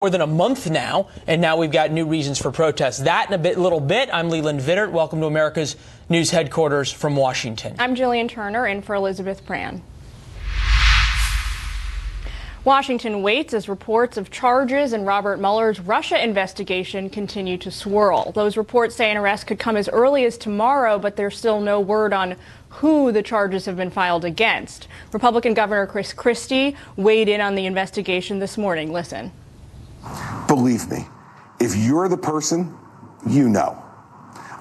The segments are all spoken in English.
More than a month now, and now we've got new reasons for protest. That in a little bit. I'm Leland Vittert. Welcome to America's news headquarters from Washington. I'm Jillian Turner, in for Elizabeth Pran. Washington waits as reports of charges in Robert Mueller's Russia investigation continue to swirl. Those reports say an arrest could come as early as tomorrow, but there's still no word on who the charges have been filed against. Republican Governor Chris Christie weighed in on the investigation this morning. Listen. Believe me, if you're the person, you know.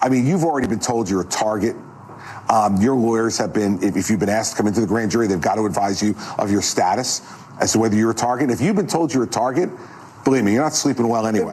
I mean, you've already been told you're a target. Your lawyers have been, if you've been asked to come into the grand jury, they've got to advise you of your status as to whether you're a target. If you've been told you're a target, believe me, you're not sleeping well anyway.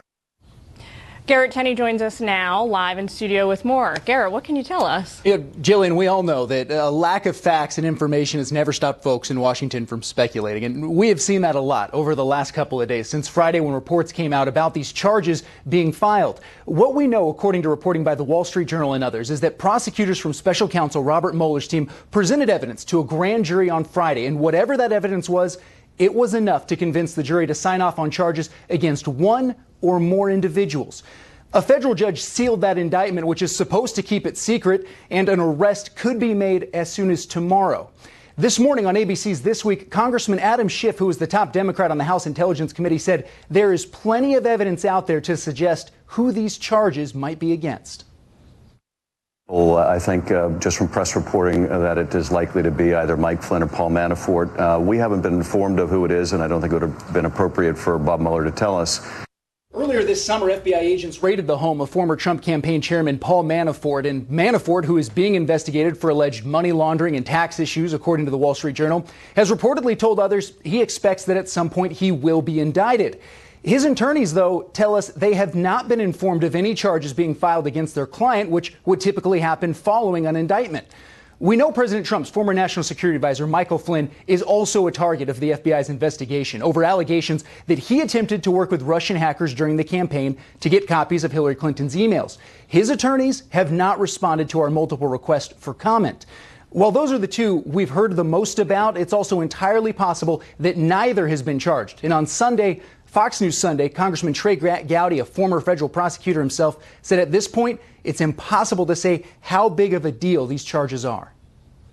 Garrett Tenney joins us now, live in studio with more. Garrett, what can you tell us? Yeah, Jillian, we all know that a lack of facts and information has never stopped folks in Washington from speculating. And we have seen that a lot over the last couple of days, since Friday when reports came out about these charges being filed. What we know, according to reporting by the Wall Street Journal and others, is that prosecutors from special counsel Robert Mueller's team presented evidence to a grand jury on Friday. And whatever that evidence was, it was enough to convince the jury to sign off on charges against one or more individuals. A federal judge sealed that indictment, which is supposed to keep it secret, and an arrest could be made as soon as tomorrow. This morning on ABC's This Week, Congressman Adam Schiff, who is the top Democrat on the House Intelligence Committee, said there is plenty of evidence out there to suggest who these charges might be against. Well, I think just from press reporting that it is likely to be either Mike Flynn or Paul Manafort. We haven't been informed of who it is, and I don't think it would have been appropriate for Bob Mueller to tell us. Earlier this summer, FBI agents raided the home of former Trump campaign chairman Paul Manafort. And Manafort, who is being investigated for alleged money laundering and tax issues, according to the Wall Street Journal, has reportedly told others he expects that at some point he will be indicted. His attorneys, though, tell us they have not been informed of any charges being filed against their client, which would typically happen following an indictment. We know President Trump's former national security advisor, Michael Flynn, is also a target of the FBI's investigation over allegations that he attempted to work with Russian hackers during the campaign to get copies of Hillary Clinton's emails. His attorneys have not responded to our multiple requests for comment. While those are the two we've heard the most about, it's also entirely possible that neither has been charged. And on Sunday, Fox News Sunday, Congressman Trey Gowdy, a former federal prosecutor himself, said at this point, it's impossible to say how big of a deal these charges are.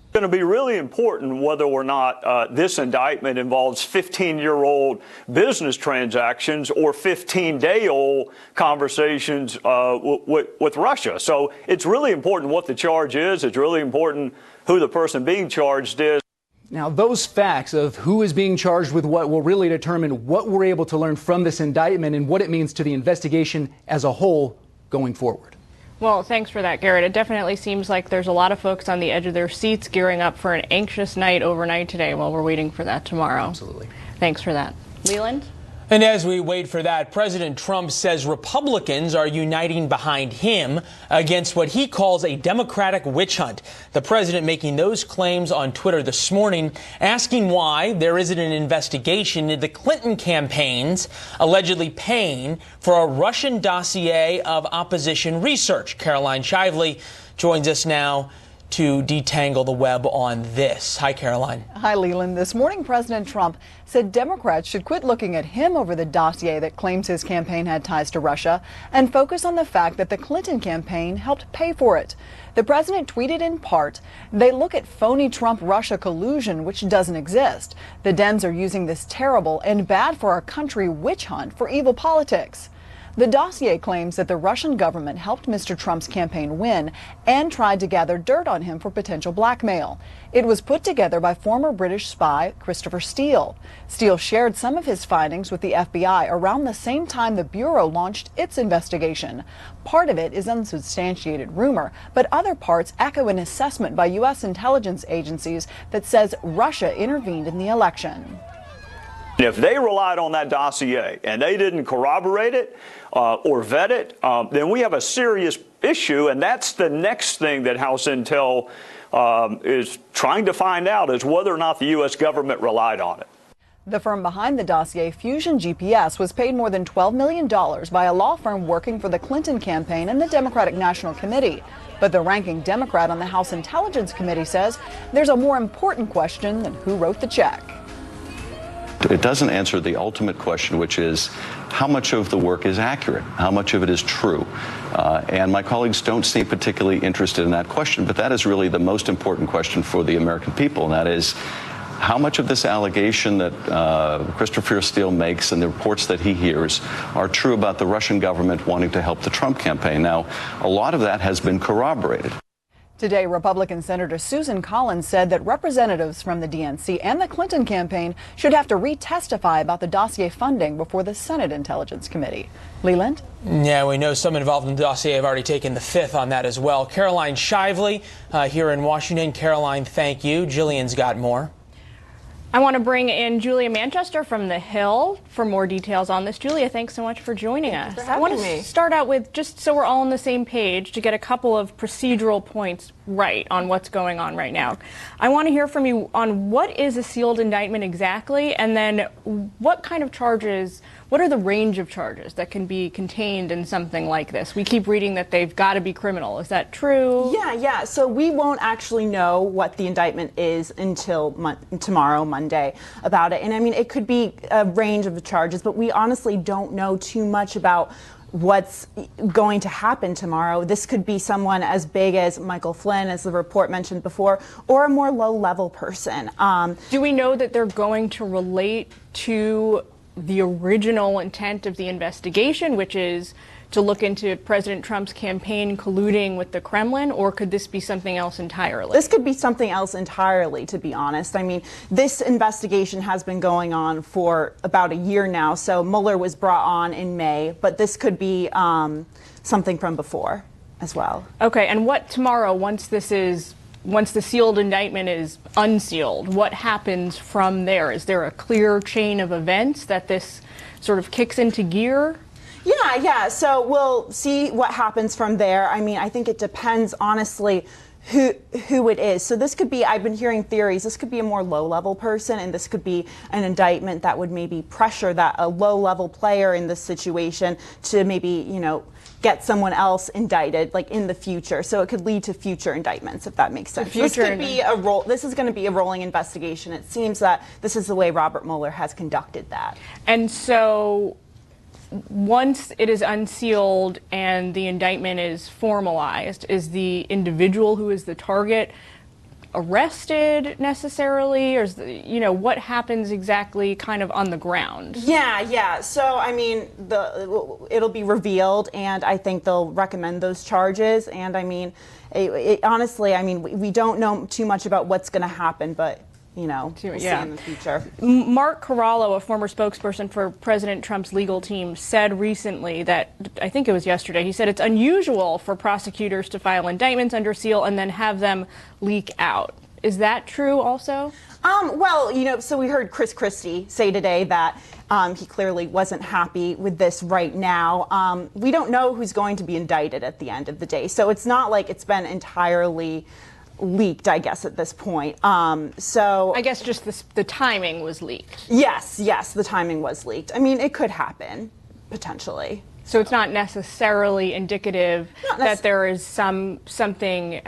It's going to be really important whether or not this indictment involves 15-year-old business transactions or 15-day-old conversations with Russia. So it's really important what the charge is. It's really important who the person being charged is. Now, those facts of who is being charged with what will really determine what we're able to learn from this indictment and what it means to the investigation as a whole going forward. Well, thanks for that, Garrett. It definitely seems like there's a lot of folks on the edge of their seats gearing up for an anxious night overnight today while we're waiting for that tomorrow. Absolutely. Thanks for that. Leland? And as we wait for that, President Trump says Republicans are uniting behind him against what he calls a Democratic witch hunt. The president making those claims on Twitter this morning, asking why there isn't an investigation into the Clinton campaigns allegedly paying for a Russian dossier of opposition research. Caroline Shively joins us now to detangle the web on this. Hi, Caroline. Hi, Leland. This morning, President Trump said Democrats should quit looking at him over the dossier that claims his campaign had ties to Russia and focus on the fact that the Clinton campaign helped pay for it. The president tweeted in part, "They look at phony Trump-Russia collusion, which doesn't exist. The Dems are using this terrible and bad for our country witch hunt for evil politics." The dossier claims that the Russian government helped Mr. Trump's campaign win and tried to gather dirt on him for potential blackmail. It was put together by former British spy Christopher Steele. Steele shared some of his findings with the FBI around the same time the Bureau launched its investigation. Part of it is unsubstantiated rumor, but other parts echo an assessment by U.S. intelligence agencies that says Russia intervened in the election. If they relied on that dossier and they didn't corroborate it or vet it, then we have a serious issue, and that's the next thing that House Intel is trying to find out, is whether or not the U.S. government relied on it. The firm behind the dossier, Fusion GPS, was paid more than $12 million by a law firm working for the Clinton campaign and the Democratic National Committee. But the ranking Democrat on the House Intelligence Committee says there's a more important question than who wrote the check. it doesn't answer the ultimate question, which is how much of the work is accurate, how much of it is true. And my colleagues don't seem particularly interested in that question, but that is really the most important question for the American people, and that is how much of this allegation that Christopher Steele makes and the reports that he hears are true about the Russian government wanting to help the Trump campaign. Now, a lot of that has been corroborated. Today, Republican Senator Susan Collins said that representatives from the DNC and the Clinton campaign should have to retestify about the dossier funding before the Senate Intelligence Committee. Leland? Yeah, we know some involved in the dossier have already taken the fifth on that as well. Caroline Shively here in Washington. Caroline, thank you. Jillian's got more. I want to bring in Julia Manchester from The Hill for more details on this. Julia, thanks so much for joining us. I want to start out with, just so we're all on the same page, to get a couple of procedural points right on what's going on right now. I want to hear from you on what is a sealed indictment exactly, and then what kind of charges, what are the range of charges that can be contained in something like this? We keep reading that they've got to be criminal. Is that true? Yeah. So we won't actually know what the indictment is until tomorrow, Monday, about it. And I mean, it could be a range of charges, but we honestly don't know too much about what's going to happen tomorrow. This could be someone as big as Michael Flynn, as the report mentioned before, or a more low-level person. Do we know that they're going to relate to the original intent of the investigation, which is to look into President Trump's campaign colluding with the Kremlin, or could this be something else entirely? This could be something else entirely, to be honest. I mean, this investigation has been going on for about a year now, so Mueller was brought on in May, but this could be something from before as well. Okay, and what tomorrow, once the sealed indictment is unsealed, what happens from there? Is there a clear chain of events that this sort of kicks into gear? Yeah. So we'll see what happens from there. I mean, I think it depends, honestly, who it is. So this could be, I've been hearing theories, this could be a more low-level person, and this could be an indictment that would maybe pressure that a low-level player in this situation to maybe, get someone else indicted, like in the future. So it could lead to future indictments, if that makes sense. This could be this is going to be a rolling investigation. It seems that this is the way Robert Mueller has conducted that. And so once it is unsealed and the indictment is formalized, is the individual who is the target arrested necessarily, or is what happens exactly kind of on the ground? Yeah. So I mean, it'll be revealed, and I think they'll recommend those charges. And I mean, honestly, I mean, we don't know too much about what's going to happen, but we'll see in the future. Mark Corallo, a former spokesperson for President Trump's legal team, said recently that, I think it was yesterday, he said it's unusual for prosecutors to file indictments under seal and then have them leak out. Is that true also? Well, so we heard Chris Christie say today that he clearly wasn't happy with this right now. We don't know who's going to be indicted at the end of the day, so it's not like it's been entirely leaked, I guess, at this point. So I guess just the timing was leaked. Yes, the timing was leaked. I mean, it could happen, potentially. So it's not necessarily indicative that there is something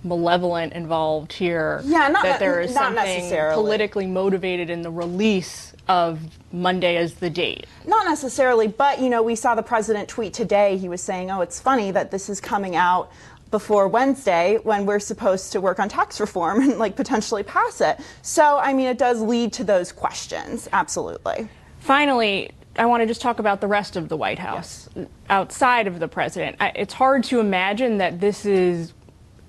malevolent involved here. Yeah, that there is not something necessarily politically motivated in the release of Monday as the date. Not necessarily, but we saw the president tweet today. He was saying, "Oh, it's funny that this is coming out before Wednesday when we're supposed to work on tax reform and potentially pass it." So, I mean, it does lead to those questions. Absolutely. Finally, I want to just talk about the rest of the White House, outside of the president. It's hard to imagine that this is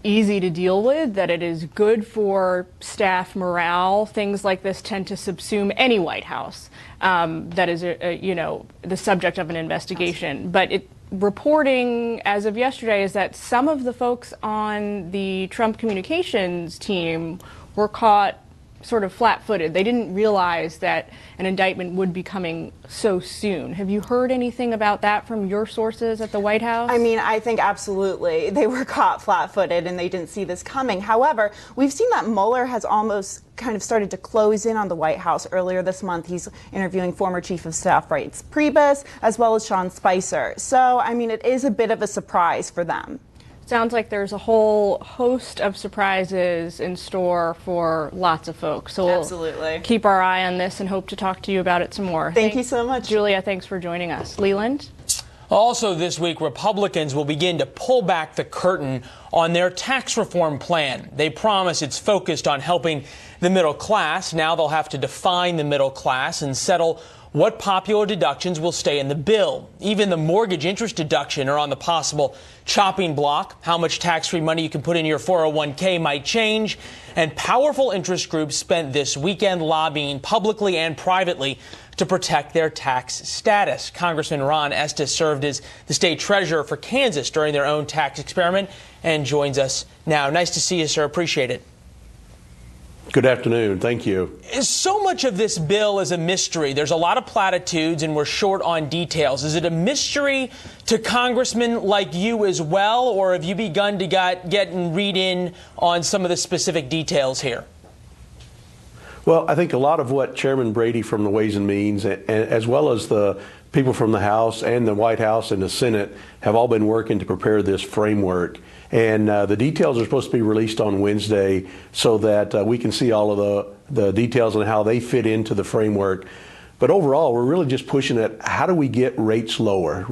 easy to deal with, that it is good for staff morale. Things like this tend to subsume any White House that is, the subject of an investigation. But reporting as of yesterday is that some of the folks on the Trump communications team were caught sort of flat-footed. They didn't realize that an indictment would be coming so soon. Have you heard anything about that from your sources at the White House? I mean, I think absolutely they were caught flat-footed and they didn't see this coming. However, we've seen that Mueller has almost kind of started to close in on the White House. Earlier this month, he's interviewing former Chief of Staff Reince Priebus as well as Sean Spicer. So, I mean, it is a bit of a surprise for them. Sounds like there's a whole host of surprises in store for lots of folks. So we'll keep our eye on this and hope to talk to you about it some more. Thank you so much. Julia, thanks for joining us. Leland? Also this week, Republicans will begin to pull back the curtain on their tax reform plan. They promise it's focused on helping the middle class. Now they'll have to define the middle class and settle what popular deductions will stay in the bill. Even the mortgage interest deduction are on the possible chopping block. How much tax-free money you can put in your 401k might change. And powerful interest groups spent this weekend lobbying publicly and privately to protect their tax status. Congressman Ron Estes served as the state treasurer for Kansas during their own tax experiment and joins us now. Nice to see you, sir. Appreciate it. Good afternoon. Thank you. So much of this bill is a mystery. There's a lot of platitudes and we're short on details. Is it a mystery to congressmen like you as well, or have you begun to get and read in on some of the specific details here? Well, I think a lot of what Chairman Brady from the Ways and Means, as well as the people from the House and the White House and the Senate, have all been working to prepare this framework. And the details are supposed to be released on Wednesday so that we can see all of the details on how they fit into the framework. But overall, we're really just pushing at how do we get rates lower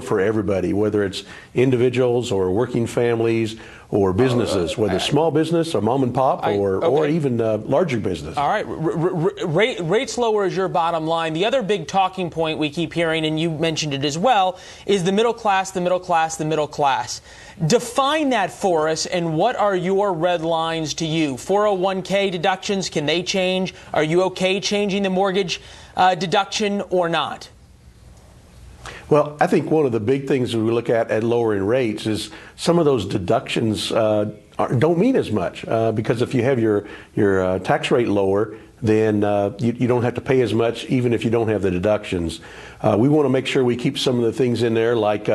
for everybody, whether it's individuals or working families or businesses, whether small business or mom and pop or even larger business. All right. Rates lower is your bottom line. The other big talking point we keep hearing, and you mentioned it as well, is the middle class, the middle class, the middle class. Define that for us, and what are your red lines to you? 401k deductions, can they change? Are you okay changing the mortgage deduction or not? Well, I think one of the big things we look at lowering rates is some of those deductions don't mean as much because if you have your tax rate lower, then you don't have to pay as much even if you don't have the deductions. We want to make sure we keep some of the things in there like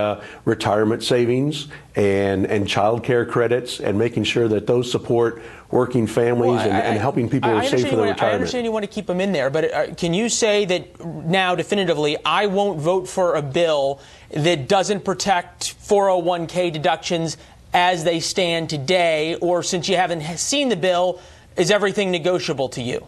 retirement savings and child care credits and making sure that those support working families and helping people save for their retirement. I understand you want to keep them in there, but can you say that now definitively I won't vote for a bill that doesn't protect 401k deductions as they stand today, or since you haven't seen the bill, is everything negotiable to you?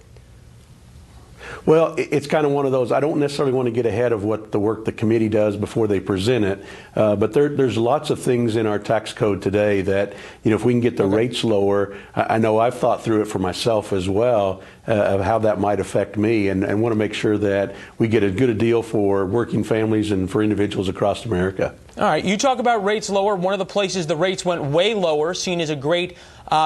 Well, it's kind of one of those. I don't necessarily want to get ahead of what the work the committee does before they present it, but there's lots of things in our tax code today that, if we can get the rates lower, I know I've thought through it for myself as well of how that might affect me, and want to make sure that we get as good a deal for working families and for individuals across America. All right, you talk about rates lower. One of the places the rates went way lower, seen as a great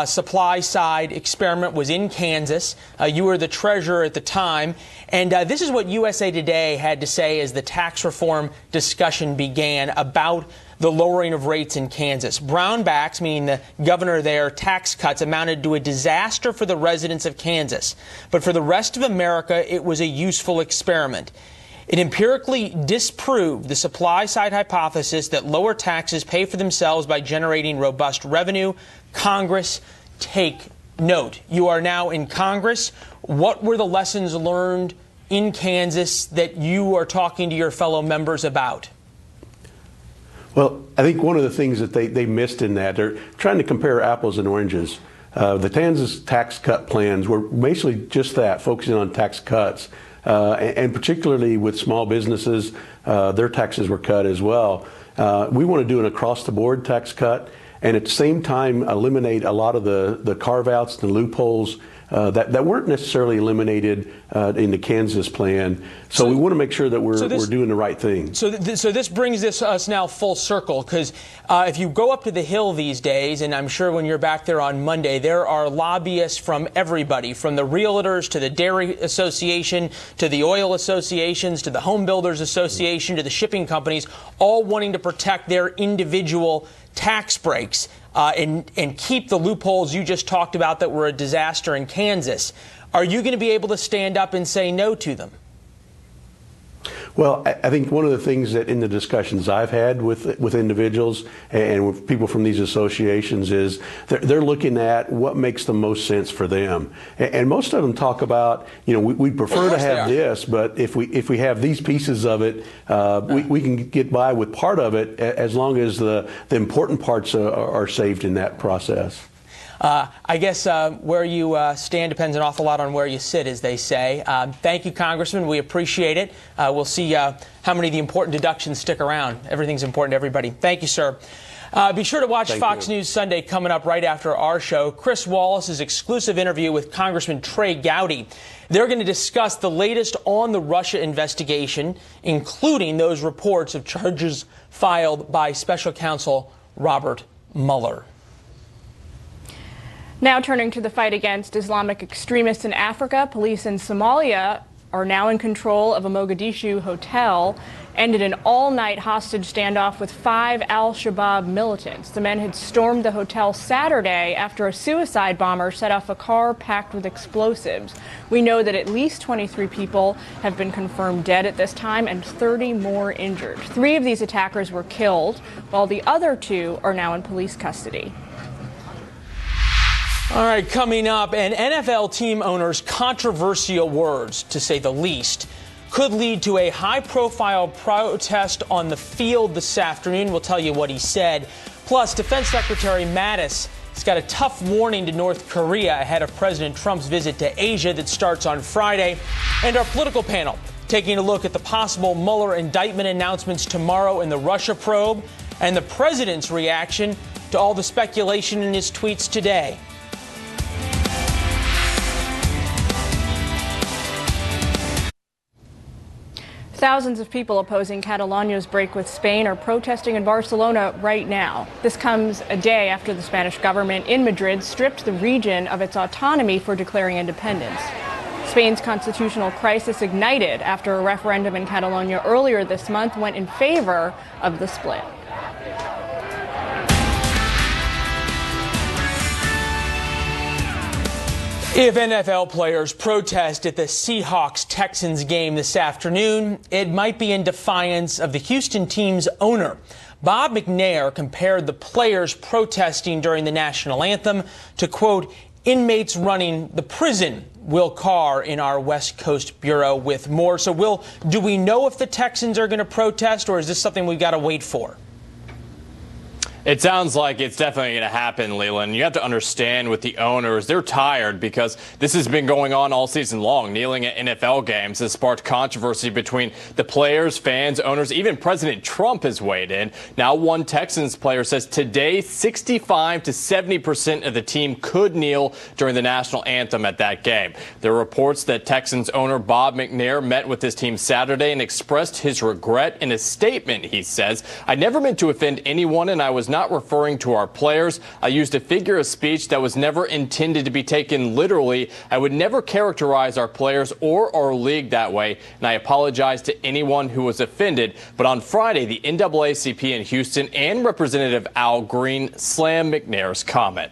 supply side experiment, was in Kansas. You were the treasurer at the time. And this is what USA Today had to say as the tax reform discussion began about the lowering of rates in Kansas. Brownbacks, meaning the governor there, tax cuts amounted to a disaster for the residents of Kansas. But for the rest of America, it was a useful experiment. It empirically disproved the supply-side hypothesis that lower taxes pay for themselves by generating robust revenue. Congress, take note. You are now in Congress. What were the lessons learned in Kansas that you are talking to your fellow members about? Well, I think one of the things that they missed in that, they're trying to compare apples and oranges. The Kansas tax cut plans were basically just that, focusing on tax cuts. And particularly with small businesses, their taxes were cut as well. We want to do an across-the-board tax cut and at the same time eliminate a lot of the carve-outs and loopholes that weren't necessarily eliminated in the Kansas plan. So we want to make sure that we're doing the right thing. So this brings us now full circle, because if you go up to the Hill these days, and I'm sure when you're back there on Monday, there are lobbyists from everybody, from the realtors to the Dairy Association to the oil associations to the Home Builders Association to the shipping companies, all wanting to protect their individual tax breaks and keep the loopholes you just talked about that were a disaster in Kansas. Are you going to be able to stand up and say no to them? Well, I think one of the things that in the discussions I've had with individuals and with people from these associations is they're looking at what makes the most sense for them. And most of them talk about, we'd prefer to have this, but if we have these pieces of it, we can get by with part of it as long as the important parts are saved in that process. I guess where you stand depends an awful lot on where you sit, as they say. Thank you, Congressman. We appreciate it. We'll see how many of the important deductions stick around. Everything's important to everybody. Thank you, sir. Be sure to watch Fox News Sunday coming up right after our show. Chris Wallace's exclusive interview with Congressman Trey Gowdy. They're going to discuss the latest on the Russia investigation, including those reports of charges filed by Special Counsel Robert Mueller. Now turning to the fight against Islamic extremists in Africa, police in Somalia are now in control of a Mogadishu hotel, ended an all-night hostage standoff with 5 al-Shabaab militants. The men had stormed the hotel Saturday after a suicide bomber set off a car packed with explosives. We know that at least 23 people have been confirmed dead at this time and 30 more injured. 3 of these attackers were killed, while the other 2 are now in police custody. All right, coming up, an NFL team owner's controversial words, to say the least, could lead to a high-profile protest on the field this afternoon. We'll tell you what he said. Plus, Defense Secretary Mattis has got a tough warning to North Korea ahead of President Trump's visit to Asia that starts on Friday. And our political panel taking a look at the possible Mueller indictment announcements tomorrow in the Russia probe and the president's reaction to all the speculation in his tweets today. Thousands of people opposing Catalonia's break with Spain are protesting in Barcelona right now. This comes a day after the Spanish government in Madrid stripped the region of its autonomy for declaring independence. Spain's constitutional crisis ignited after a referendum in Catalonia earlier this month went in favor of the split. If NFL players protest at the Seahawks-Texans game this afternoon, it might be in defiance of the Houston team's owner. Bob McNair compared the players protesting during the national anthem to, quote, inmates running the prison. Will Carr in our West Coast Bureau with more. So, Will, do we know if the Texans are going to protest, or is this something we've got to wait for? It sounds like it's definitely going to happen, Leland. You have to understand with the owners, they're tired because this has been going on all season long. Kneeling at NFL games has sparked controversy between the players, fans, owners. Even President Trump has weighed in. Now, one Texans player says today 65 to 70% of the team could kneel during the national anthem at that game. There are reports that Texans owner Bob McNair met with his team Saturday and expressed his regret in a statement. He says, I never meant to offend anyone, and I was not referring to our players. I used a figure of speech that was never intended to be taken literally. I would never characterize our players or our league that way, and I apologize to anyone who was offended. But on Friday, the NAACP in Houston and Representative Al Green slammed McNair's comment.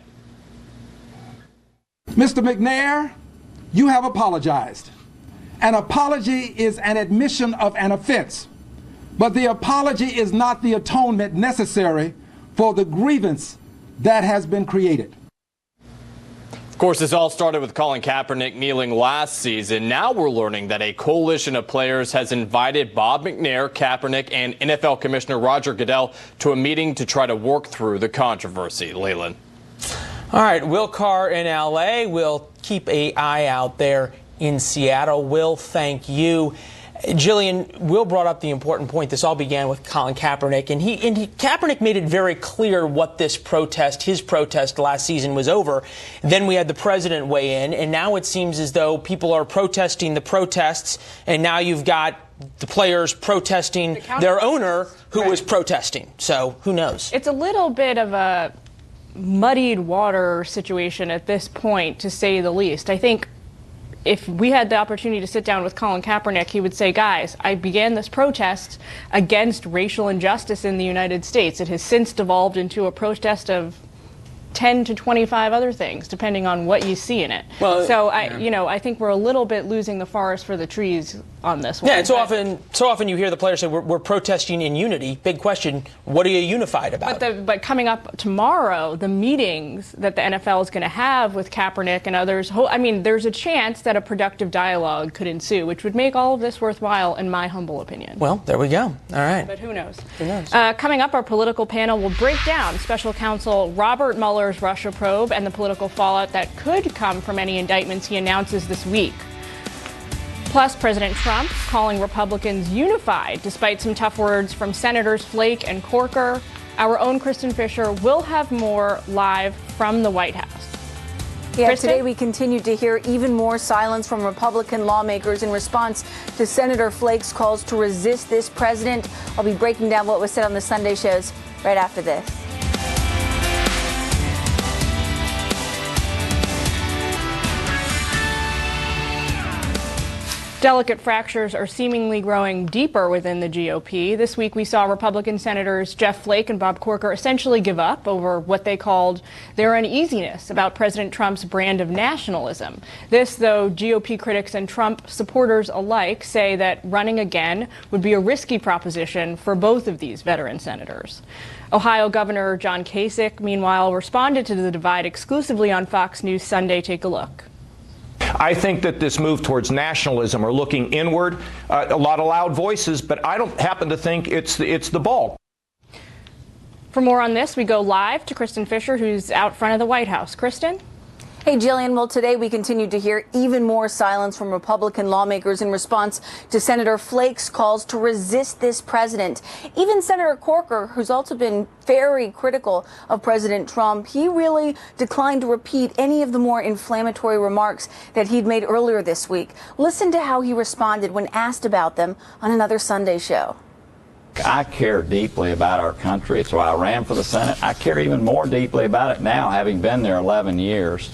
Mr. McNair, you have apologized. An apology is an admission of an offense, but the apology is not the atonement necessary for the grievance that has been created. Of course, this all started with Colin Kaepernick kneeling last season. Now we're learning that a coalition of players has invited Bob McNair, Kaepernick, and NFL Commissioner Roger Goodell to a meeting to try to work through the controversy. Leland. All right, Will Carr in L.A. We'll keep an eye out there in Seattle. Will, thank you. Jillian, Will brought up the important point. This all began with Colin Kaepernick, and Kaepernick made it very clear what this protest, his protest last season, was over. Then we had the president weigh in, and now it seems as though people are protesting the protests, and now you've got the players protesting their owner who was protesting. So who knows? It's a little bit of a muddied water situation at this point, to say the least. I think if we had the opportunity to sit down with Colin Kaepernick, he would say, guys, I began this protest against racial injustice in the United States. It has since devolved into a protest of 10 to 25 other things, depending on what you see in it. Well, so I think we're a little bit losing the forest for the trees on this one. Yeah, and so often you hear the players say we're protesting in unity. Big question: what are you unified about? But coming up tomorrow, the meetings that the NFL is going to have with Kaepernick and others, I mean, there's a chance that a productive dialogue could ensue, which would make all of this worthwhile, in my humble opinion. Well, there we go. All right. But who knows? Who knows? Coming up, our political panel will break down Special Counsel Robert Mueller's Russia probe and the political fallout that could come from any indictments he announces this week. Plus, President Trump calling Republicans unified despite some tough words from Senators Flake and Corker. Our own Kristen Fisher will have more live from the White House. Yeah, Kristen? today we continue to hear even more silence from Republican lawmakers in response to Senator Flake's calls to resist this president. I'll be breaking down what was said on the Sunday shows right after this. Delicate fractures are seemingly growing deeper within the GOP. This week we saw Republican Senators Jeff Flake and Bob Corker essentially give up over what they called their uneasiness about President Trump's brand of nationalism. This, though, GOP critics and Trump supporters alike say that running again would be a risky proposition for both of these veteran senators. Ohio Governor John Kasich, meanwhile, responded to the divide exclusively on Fox News Sunday. Take a look. I think that this move towards nationalism or looking inward, a lot of loud voices, but I don't happen to think it's the bulk. For more on this, we go live to Kristen Fisher, who's out front of the White House. Kristen? Hey, Jillian. Well, today we continue to hear even more silence from Republican lawmakers in response to Senator Flake's calls to resist this president. Even Senator Corker, who's also been very critical of President Trump, he really declined to repeat any of the more inflammatory remarks that he'd made earlier this week. Listen to how he responded when asked about them on another Sunday show. I care deeply about our country. It's why I ran for the Senate. I care even more deeply about it now, having been there 11 years.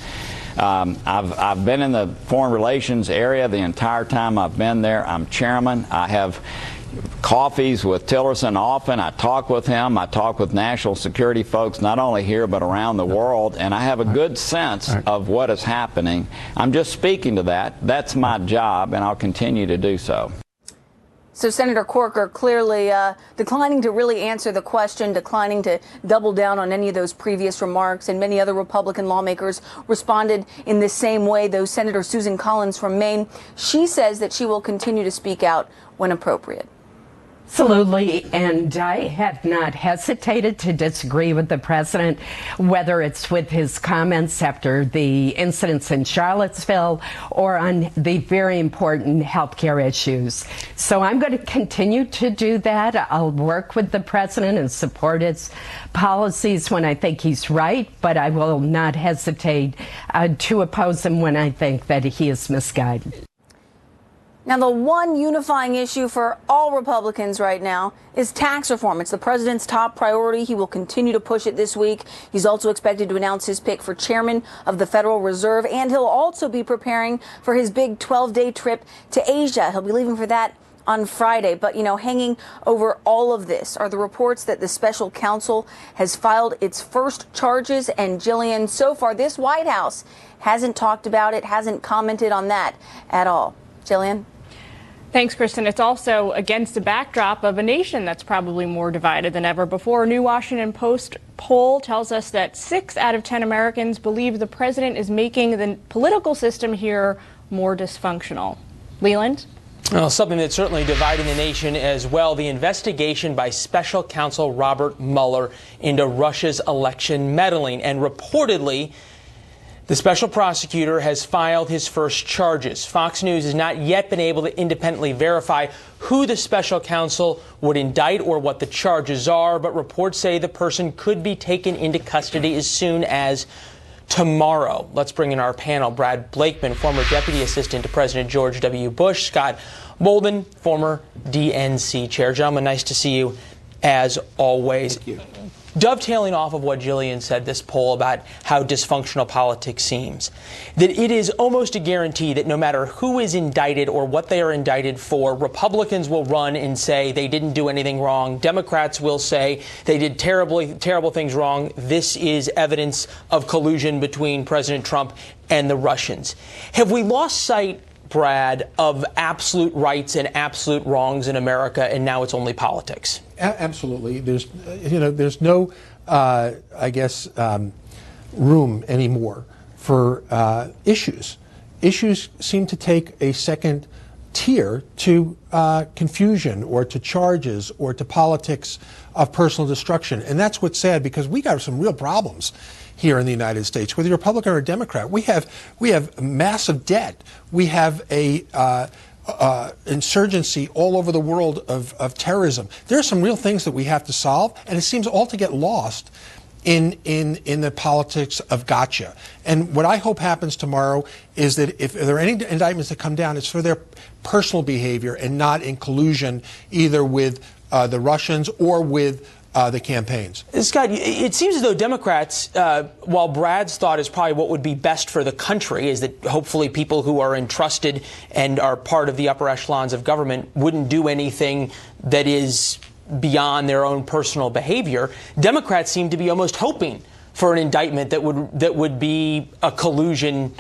I've been in the foreign relations area the entire time I've been there. I'm chairman. I have coffees with Tillerson often. I talk with him. I talk with national security folks, not only here but around the world, and I have a good sense of what is happening. I'm just speaking to that. That's my job, and I'll continue to do so. So Senator Corker clearly declining to really answer the question, declining to double down on any of those previous remarks, and many other Republican lawmakers responded in the same way, though Senator Susan Collins from Maine, she says that she will continue to speak out when appropriate. Absolutely, and I have not hesitated to disagree with the president, whether it's with his comments after the incidents in Charlottesville or on the very important health care issues. So I'm going to continue to do that. I'll work with the president and support his policies when I think he's right, but I will not hesitate to oppose him when I think that he is misguided. Now, the one unifying issue for all Republicans right now is tax reform. It's the president's top priority. He will continue to push it this week. He's also expected to announce his pick for chairman of the Federal Reserve, and he'll also be preparing for his big 12-day trip to Asia. He'll be leaving for that on Friday. But, you know, hanging over all of this are the reports that the special counsel has filed its first charges. And Jillian, so far, this White House hasn't talked about it, hasn't commented on that at all. Jillian? Thanks, Kristen. It's also against the backdrop of a nation that's probably more divided than ever before. A new Washington Post poll tells us that 6 out of 10 Americans believe the president is making the political system here more dysfunctional. Leland? Well, something that's certainly dividing the nation as well, the investigation by Special Counsel Robert Mueller into Russia's election meddling. And reportedly, the special prosecutor has filed his first charges. Fox News has not yet been able to independently verify who the special counsel would indict or what the charges are, but reports say the person could be taken into custody as soon as tomorrow. Let's bring in our panel. Brad Blakeman, former deputy assistant to President George W. Bush. Scott Bolden, former DNC chair. Gentlemen, nice to see you as always. Thank you. Dovetailing off of what Jillian said, this poll about how dysfunctional politics seems, that it is almost a guarantee that no matter who is indicted or what they are indicted for, Republicans will run and say they didn't do anything wrong. Democrats will say they did terrible things wrong. This is evidence of collusion between President Trump and the Russians. Have we lost sight, Brad, of absolute rights and absolute wrongs in America, and now it's only politics? Absolutely. There's no, room anymore for issues. Issues seem to take a second tier to confusion or to charges or to politics of personal destruction. And that's what's sad, because we got some real problems here in the United States, whether you're Republican or Democrat. We have massive debt. We have a insurgency all over the world of terrorism. There are some real things that we have to solve, and it seems all to get lost in the politics of gotcha. And what I hope happens tomorrow is that if there are any indictments that come down, it's for their personal behavior and not in collusion either with the Russians or with the campaigns. Scott, it seems as though Democrats, while Brad's thought is probably what would be best for the country, is that hopefully people who are entrusted and are part of the upper echelons of government wouldn't do anything that is beyond their own personal behavior. Democrats seem to be almost hoping for an indictment that would be a collusion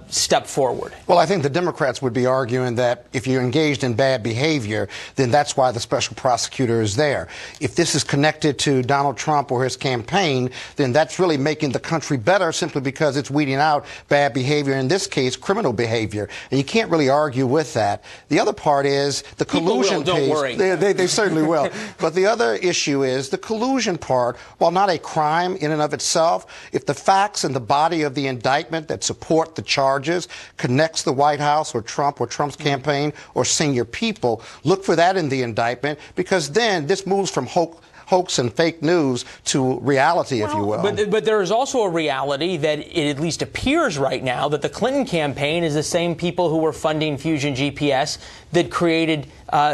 step forward. Well, I think the Democrats would be arguing that if you're engaged in bad behavior, then that's why the special prosecutor is there. If this is connected to Donald Trump or his campaign, then that's really making the country better simply because it's weeding out bad behavior, in this case, criminal behavior. And you can't really argue with that. The other part is the collusion piece. Don't worry. They certainly will. But the other issue is the collusion part, while not a crime in and of itself, if the facts and the body of the indictment that support the charges connects the White House or Trump's campaign or senior people, look for that in the indictment, because then this moves from hoax and fake news to reality, if you will. But there is also a reality that it at least appears right now that the Clinton campaign is the same people who were funding Fusion GPS that created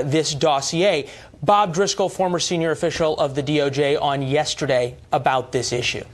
this dossier. Bob Driscoll, former senior official of the DOJ, on yesterday about this issue.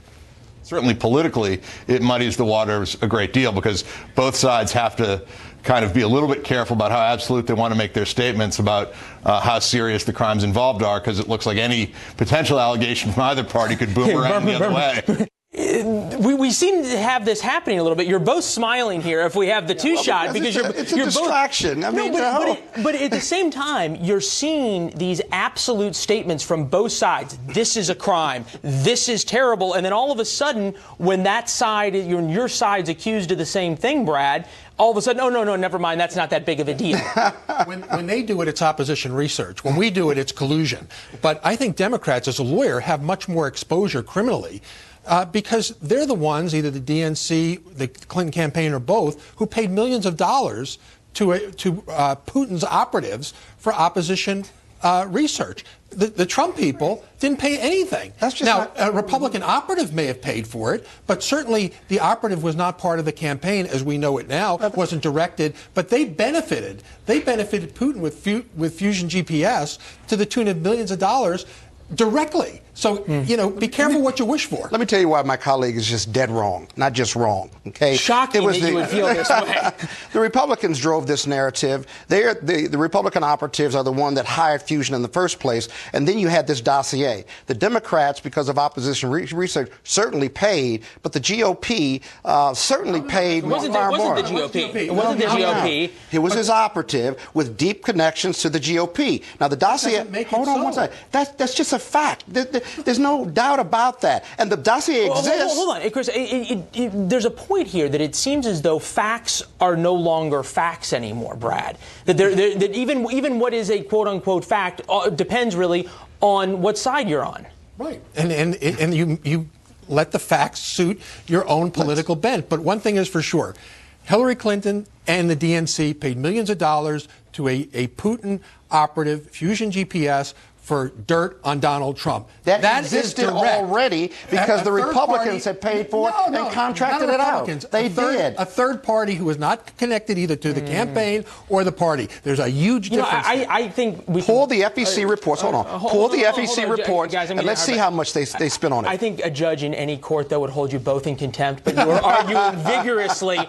Certainly politically, it muddies the waters a great deal, because both sides have to kind of be a little bit careful about how absolute they want to make their statements about how serious the crimes involved are, because it looks like any potential allegation from either party could boomerang the other way. We seem to have this happening a little bit. You're both smiling here if we have the two-shot, because it's a distraction. But at the same time, you're seeing these absolute statements from both sides. This is a crime. This is terrible. And then all of a sudden, when that side, your side's accused of the same thing, Brad, all of a sudden, oh, no, never mind, that's not that big of a deal. When they do it, it's opposition research. When we do it, it's collusion. But I think Democrats, as a lawyer, have much more exposure criminally. Because they're the ones, either the DNC, the Clinton campaign, or both, who paid millions of dollars to Putin's operatives for opposition research. The Trump people didn't pay anything. Now, a Republican operative may have paid for it, but certainly the operative was not part of the campaign as we know it now. It wasn't directed, but they benefited. They benefited Putin with Fusion GPS to the tune of millions of dollars directly. So, be careful what you wish for. Let me tell you why my colleague is just dead wrong, not just wrong. Okay? Shocking that you would feel this way. The Republicans drove this narrative. The Republican operatives are the one that hired Fusion in the first place, and then you had this dossier. The Democrats, because of opposition research, certainly paid, but the GOP certainly paid more. It wasn't the GOP. It wasn't the GOP. It was his operative with deep connections to the GOP. Now, the dossier, hold on one second. That's just a fact. There's no doubt about that. And the dossier exists. Hold on, Chris. There's a point here that it seems as though facts are no longer facts anymore, Brad. That even what is a quote-unquote fact depends really on what side you're on. Right. And you let the facts suit your own political bent. But one thing is for sure. Hillary Clinton and the DNC paid millions of dollars to a Putin operative, Fusion GPS, for dirt on Donald Trump. That existed already because the Republicans had paid for it and contracted it out. They did. A third party who was not connected either to the campaign or the party. There's a huge difference. I think we pull the FEC reports. Hold on. Pull the FEC reports and let's see how much they spent on it. I think a judge in any court, though, would hold you both in contempt, but you are arguing vigorously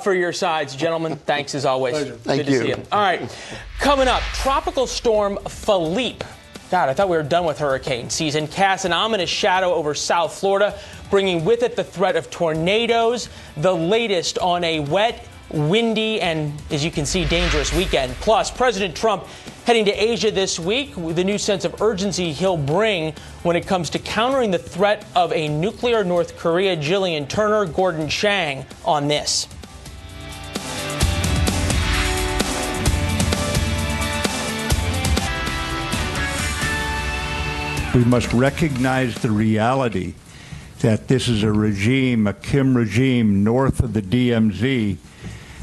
for your sides. Gentlemen, thanks as always. Pleasure. Thank you. Good to see you. All right. Coming up, Tropical Storm Philippe. God, I thought we were done with hurricane season. Casts an ominous shadow over South Florida, bringing with it the threat of tornadoes. The latest on a wet, windy and, as you can see, dangerous weekend. Plus, President Trump heading to Asia this week with the new sense of urgency he'll bring when it comes to countering the threat of a nuclear North Korea. Jillian Turner, Gordon Chang on this. We must recognize the reality that this is a regime, a Kim regime north of the DMZ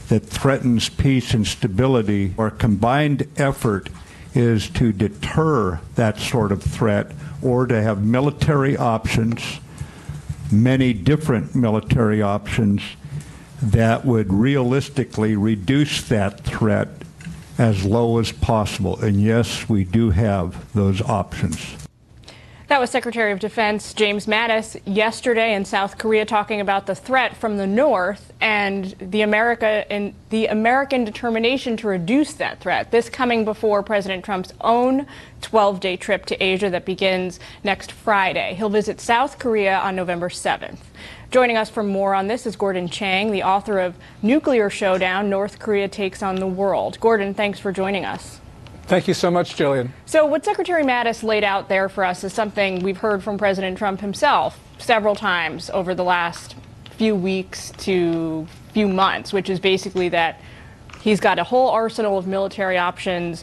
that threatens peace and stability. Our combined effort is to deter that sort of threat or to have military options, many different military options that would realistically reduce that threat as low as possible. And yes, we do have those options. That was Secretary of Defense James Mattis yesterday in South Korea talking about the threat from the north and the American determination to reduce that threat. This coming before President Trump's own 12-day trip to Asia that begins next Friday. He'll visit South Korea on November 7th. Joining us for more on this is Gordon Chang, the author of Nuclear Showdown: North Korea Takes on the World. Gordon, thanks for joining us. Thank you so much, Jillian. So what Secretary Mattis laid out there for us is something we've heard from President Trump himself several times over the last few weeks to few months, which is basically that he's got a whole arsenal of military options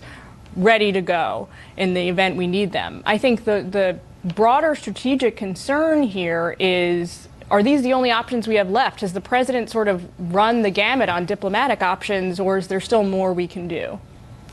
ready to go in the event we need them. I think the broader strategic concern here is, are these the only options we have left? Has the president sort of run the gamut on diplomatic options, or is there still more we can do?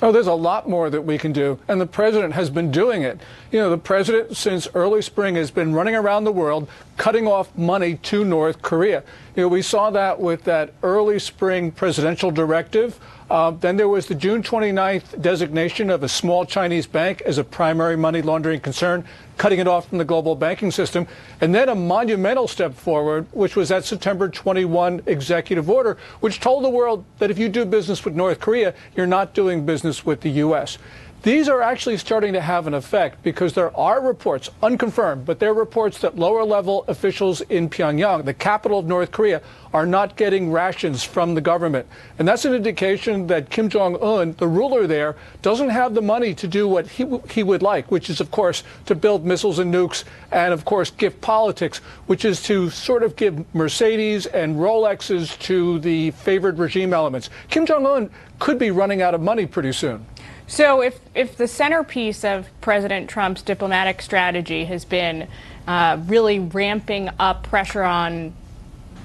Oh, there's a lot more that we can do, and the president has been doing it. You know, the president since early spring has been running around the world cutting off money to North Korea. You know, we saw that with that early spring presidential directive. Then there was the June 29th designation of a small Chinese bank as a primary money laundering concern, cutting it off from the global banking system. And then a monumental step forward, which was that September 21 executive order, which told the world that if you do business with North Korea, you're not doing business with the U.S. These are actually starting to have an effect because there are reports, unconfirmed, but there are reports that lower-level officials in Pyongyang, the capital of North Korea, are not getting rations from the government. And that's an indication that Kim Jong-un, the ruler there, doesn't have the money to do what he would like, which is, of course, to build missiles and nukes and, of course, gift politics, which is to sort of give Mercedes and Rolexes to the favored regime elements. Kim Jong-un could be running out of money pretty soon. So if the centerpiece of President Trump's diplomatic strategy has been really ramping up pressure on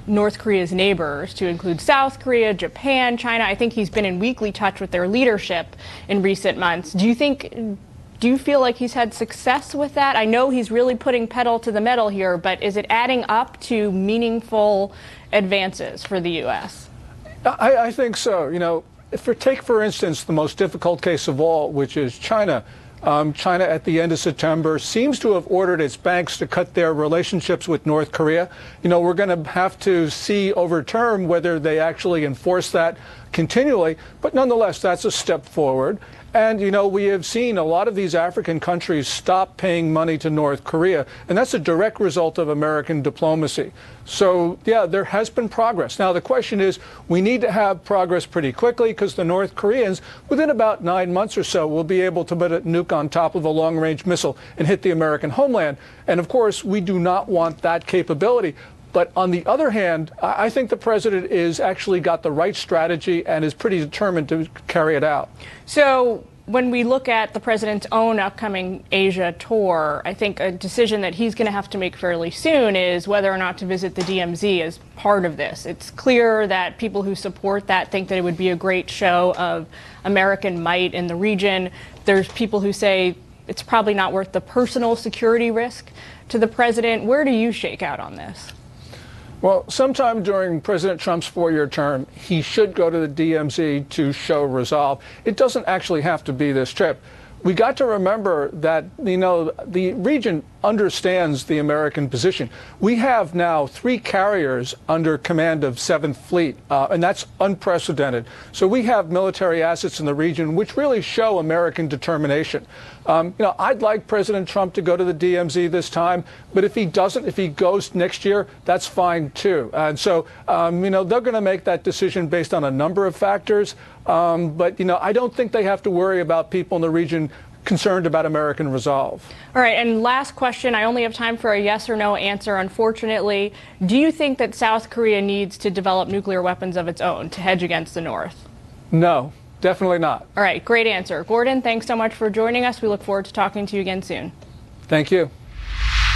North Korea's neighbors, to include South Korea, Japan, China, I think he's been in weekly touch with their leadership in recent months. Do you feel like he's had success with that? I know he's really putting pedal to the metal here, but is it adding up to meaningful advances for the U.S.? I think so. You know, take, for instance, the most difficult case of all, which is China. China, at the end of September, seems to have ordered its banks to cut their relationships with North Korea. You know, we're going to have to see over term whether they actually enforce that continually. But nonetheless, that's a step forward. And, you know, we have seen a lot of these African countries stop paying money to North Korea, and that's a direct result of American diplomacy. So, yeah, there has been progress. Now, the question is, we need to have progress pretty quickly because the North Koreans, within about 9 months or so, will be able to put a nuke on top of a long-range missile and hit the American homeland. And, of course, we do not want that capability. But on the other hand, I think the president is actually got the right strategy and is pretty determined to carry it out. So when we look at the president's own upcoming Asia tour, I think a decision that he's going to have to make fairly soon is whether or not to visit the DMZ as part of this. It's clear that people who support that think that it would be a great show of American might in the region. There's people who say it's probably not worth the personal security risk to the president. Where do you shake out on this? Well, sometime during President Trump's 4-year term, he should go to the DMZ to show resolve. It doesn't actually have to be this trip. We got to remember that, you know, the region understands the American position. We have now 3 carriers under command of 7th Fleet, and that's unprecedented. So we have military assets in the region which really show American determination. I'd like President Trump to go to the DMZ this time, but if he doesn't, if he goes next year, that's fine too. And so, they're going to make that decision based on a number of factors. But I don't think they have to worry about people in the region concerned about American resolve. All right, and last question. I only have time for a yes or no answer, unfortunately. Do you think that South Korea needs to develop nuclear weapons of its own to hedge against the North? No, definitely not. All right, great answer. Gordon, thanks so much for joining us. We look forward to talking to you again soon. Thank you.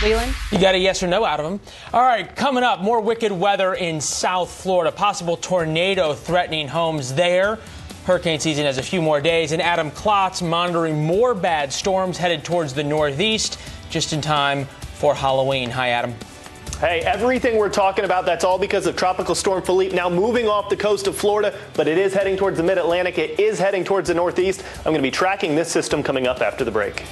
Leland? You got a yes or no out of him. All right, coming up, more wicked weather in South Florida. Possible tornado threatening homes there. Hurricane season has a few more days, and Adam Klotz monitoring more bad storms headed towards the Northeast just in time for Halloween. Hi, Adam. Hey, everything we're talking about, that's all because of Tropical Storm Philippe now moving off the coast of Florida, but it is heading towards the mid-Atlantic. It is heading towards the Northeast. I'm going to be tracking this system coming up after the break.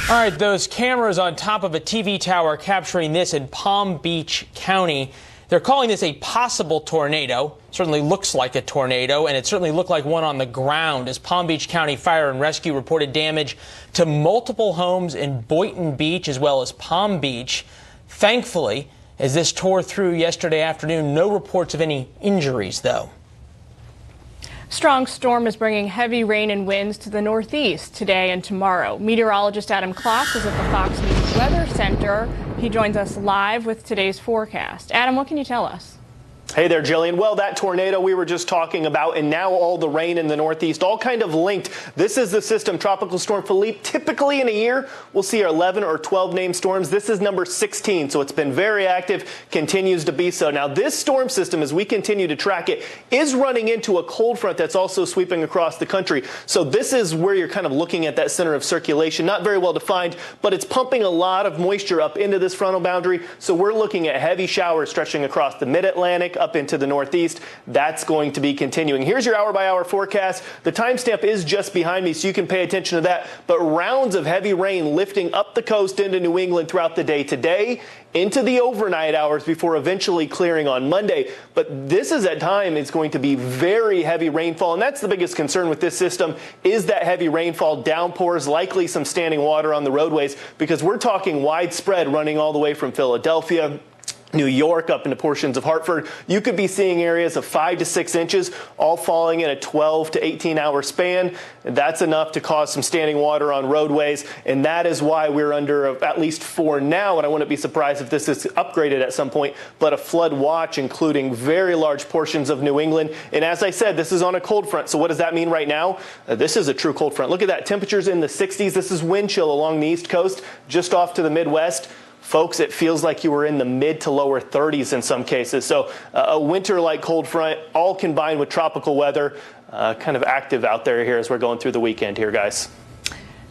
All right, those cameras on top of a TV tower capturing this in Palm Beach County. They're calling this a possible tornado. Certainly looks like a tornado, and it certainly looked like one on the ground as Palm Beach County Fire and Rescue reported damage to multiple homes in Boynton Beach as well as Palm Beach. Thankfully, as this tore through yesterday afternoon, no reports of any injuries, though. Strong storm is bringing heavy rain and winds to the Northeast today and tomorrow. Meteorologist Adam Klotz is at the Fox News Weather Center. He joins us live with today's forecast. Adam, what can you tell us? Hey there, Jillian. Well, that tornado we were just talking about and now all the rain in the Northeast, all kind of linked. This is the system, Tropical Storm Philippe. Typically in a year, we'll see 11 or 12 named storms. This is number 16, so it's been very active, continues to be so. Now, this storm system, as we continue to track it, is running into a cold front that's also sweeping across the country. So this is where you're kind of looking at that center of circulation. Not very well defined, but it's pumping a lot of moisture up into this frontal boundary. So we're looking at heavy showers stretching across the mid-Atlantic, up into the Northeast. That's going to be continuing. Here's your hour-by-hour forecast. The timestamp is just behind me, so you can pay attention to that. But rounds of heavy rain lifting up the coast into New England throughout the day today, into the overnight hours before eventually clearing on Monday. But this is at time it's going to be very heavy rainfall, and that's the biggest concern with this system is that heavy rainfall, downpours, likely some standing water on the roadways, because we're talking widespread running all the way from Philadelphia, New York, up into portions of Hartford. You could be seeing areas of 5 to 6 inches, all falling in a 12 to 18-hour span. That's enough to cause some standing water on roadways, and that is why we're under at least 4 now, and I wouldn't be surprised if this is upgraded at some point, but a flood watch, including very large portions of New England. And as I said, this is on a cold front, so what does that mean right now? This is a true cold front. Look at that, temperatures in the 60s. This is wind chill along the East Coast, just off to the Midwest. Folks, it feels like you were in the mid to lower 30s in some cases. So a winter-like cold front, all combined with tropical weather, kind of active out there here as we're going through the weekend here, guys.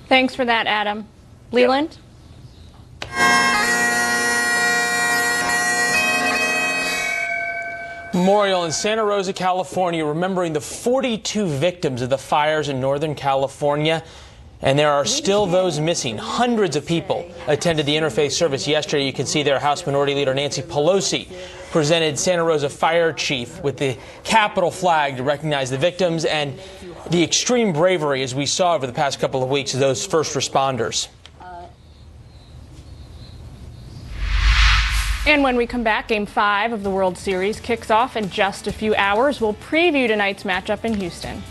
Thanks for that, Adam. Leland? Memorial in Santa Rosa, California, remembering the 42 victims of the fires in Northern California. And there are still those missing. Hundreds of people attended the interfaith service yesterday. You can see there House Minority Leader Nancy Pelosi presented Santa Rosa Fire Chief with the Capitol flag to recognize the victims and the extreme bravery, as we saw over the past couple of weeks, of those first responders. And when we come back, Game 5 of the World Series kicks off in just a few hours. We'll preview tonight's matchup in Houston.